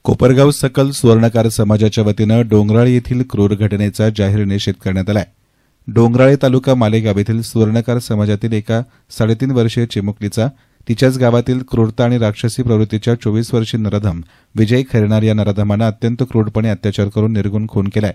कोपरगाव सकल सुवर्णकार समाजाच्या वतीनं डोंगराळी येथील क्रूर घटनेचा जाहीर निषेध करण्यात आला. डोंगराळी तालुका मालेगाव येथील सुवर्णकार समाजातील एका 3.5 वर्षीय चिमुकलीचा तिच्याच गावातील क्रूरता आणि राक्षसी प्रवृत्तीच्या 24 वर्षीय नराधम विजय खैरनार या नराधमानं अत्यंत क्रूरपणे अत्याचार करून निर्गुण खून केलाय.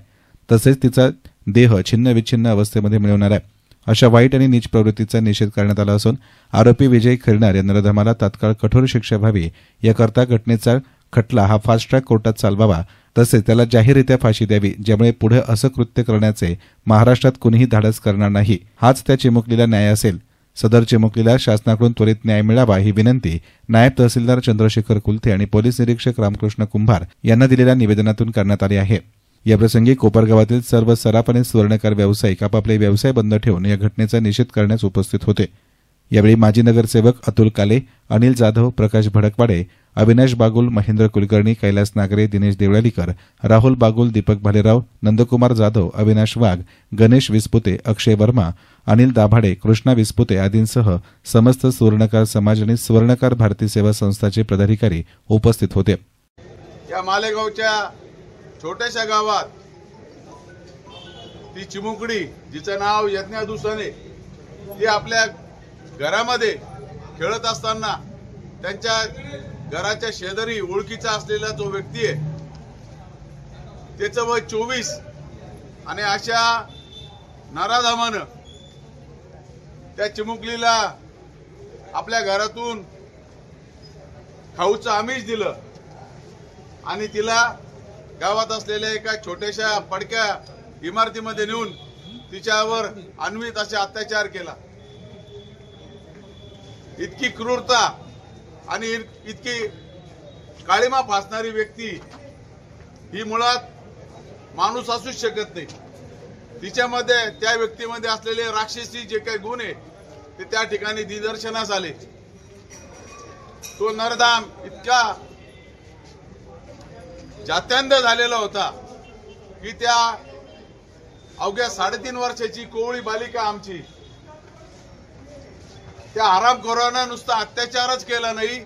तसेच तिचा देह छिन्नविच्छिन्न अवस्थेमध्ये मिळवणार आहे. अशा वाईट आणि नीच प्रवृत्तीचा निषेध करण्यात आला असून आरोपी विजय खैरनार या नराधमाला तात्काळ कठोर शिक्षा व्हावी याकरता घटनेचा खटला हा फास्ट ट्रॅक कोर्टात चालवावा, तसेच त्याला जाहीररित्या फाशी द्यावी, ज्यामुळे पुढे असं कृत्य करण्याचे महाराष्ट्रात कुणीही धाडस करणार नाही. हाच त्या चिमुकलीला न्याय असेल. सदर चिमुकलीला शासनाकडून त्वरित न्याय मिळावा ही विनंती नायब तहसीलदार चंद्रशेखर कुलथे आणि पोलीस निरीक्षक रामकृष्ण कुंभार यांना दिलेल्या निवेदनातून करण्यात आले आहे. याप्रसंगी कोपरगावातील सर्व सराफ आणि सुवर्णकार व्यावसायिक आपापले व्यवसाय बंद ठेवून या घटनेचा निषेध करण्यास उपस्थित होते. यावेळी माजी नगरसेवक अतुल काले, अनिल जाधव, प्रकाश भडकवाडे, अविनाश बागुल, महेंद्र कुलकर्णी, कैलास नागरे, दिनेश देवळालीकर, राहुल बागुल, दीपक भालेराव, नंदकुमार जाधव, अविनाश वाघ, गणेश विस्पुते, अक्षय वर्मा, अनिल दाभाडे, कृष्णा विस्पुते आदींसह समस्त सुवर्णकार समाज आणि सुवर्णकार भारती सेवा संस्थाचे पदाधिकारी उपस्थित होते. या मालेगावच्या छोट्याशा गावात ती चिमुकडी जिचं नाव यज्ञा दुसाने ती आपल्या घरामध्ये खेळत असताना त्यांच्या घराच्या शेजारी ओळखीचा असलेला जो व्यक्ती आहे त्याचं वय 24 आणि अशा नराधमानं त्या चिमुकलीला आपल्या घरातून खाऊचं आमिष दिलं आणि तिला गावात असलेल्या एका छोट्याशा पडक्या इमारतीमध्ये नेऊन तिच्यावर अन्वित असे अत्याचार केला. इतकी क्रूरता आणि इतकी काळीमा फासणारी व्यक्ती ही मुळात माणूस असूच शकत नाही. तिच्यामध्ये त्या व्यक्तीमध्ये असलेले राक्षसी जे काही गुण आहे ते त्या ठिकाणी निदर्शनास आले. तो नरधाम इतका जात्यांध झालेला होता की त्या अवघ्या 3.5 वर्षाची कोवळी बालिका आमची त्या हरामखोरानं नुसता अत्याचारच केला नाही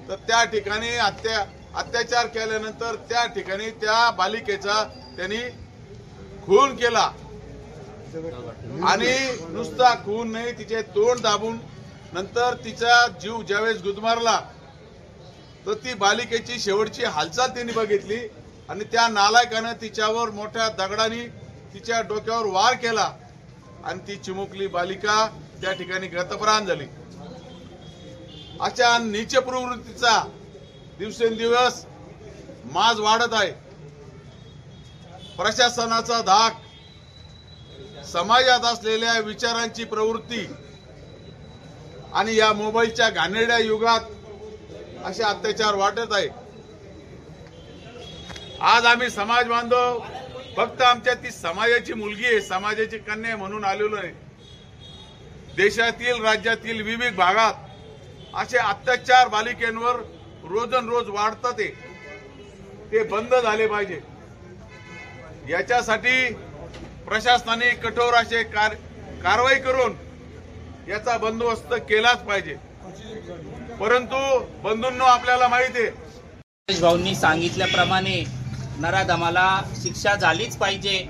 तर त्या ठिकाणी अत्याचार केल्यानंतर त्या ठिकाणी त्या बालिकेचा त्यांनी खून केला आणि नुसता खून नाही तिचे तोंड दाबून नंतर तिचा जीव ज्यावेळेस गुदमारला तर ती बालिकेची शेवटची हालचाल त्यांनी बघितली आणि त्या नालायकानं तिच्यावर मोठ्या दगडाने तिच्या डोक्यावर वार केला आणि ती चिमुकली बालिका त्या ठिकाणी गतप्राण झाली. अशा नीच प्रवृत्तीचा दिवसेंदिवस माज वाढत आहे. प्रशासनाचा धाक, समाजात असलेल्या विचारांची प्रवृत्ती आणि या मोबाईलच्या घाणेरड्या युगात असे अत्याचार वाटत आहे. आज आम्ही समाज बांधव फक्त आमच्या ती समाजाची मुलगी आहे, समाजाची कन्या आहे म्हणून आलेलो नाही. देशातील राज्यातील विविध भागात असे अत्याचार बालिकेंवर रोजनरोज वाढतात. ते बंद झाले पाहिजे. याच्यासाठी प्रशासनाने कठोर असे कारवाई करून याचा बंदोबस्त केलाच पाहिजे. परंतु बंधूंनो आपल्याला माहिती आहे भाऊंनी सांगितल्याप्रमाणे नराधमाला शिक्षा झालीच पाहिजे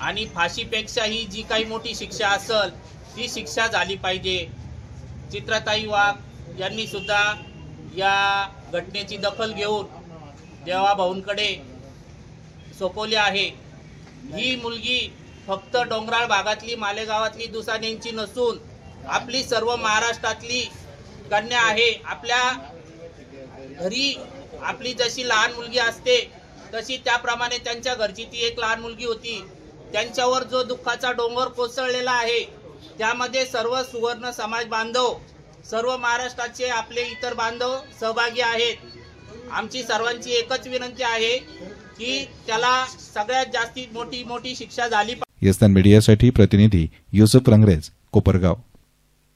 आणि फाशीपेक्षाही जी काही मोठी शिक्षा असेल ती शिक्षा झाली पाहिजे. चित्रताई वाघ यांनी सुद्धा या घटनेची दखल घेऊन देवा भाऊंकडे सोपवले आहे. ही मुलगी फक्त डोंगराळ भागातली मालेगावातली दुसानेंची नसून आपली सर्व महाराष्ट्रातली कन्या आहे. आपल्या घरी आपली जशी लहान मुलगी असते तशी त्याप्रमाणे त्यांच्या घरची ती एक लहान मुलगी होती. त्यांच्यावर जो दुःखाचा डोंगर कोसळलेला आहे त्यामध्ये सर्व सुवर्ण समाज बांधव, सर्व महाराष्ट्राचे आपले इतर बांधव सहभागी आहेत. आमची सर्वांची एकच विनंती आहे की त्याला सगळ्यात जास्ती मोठी शिक्षा झाली पाहिजे. यस्तान मीडियासाठी प्रतिनिधी युसुफ रंगरेज, कोपरगाव.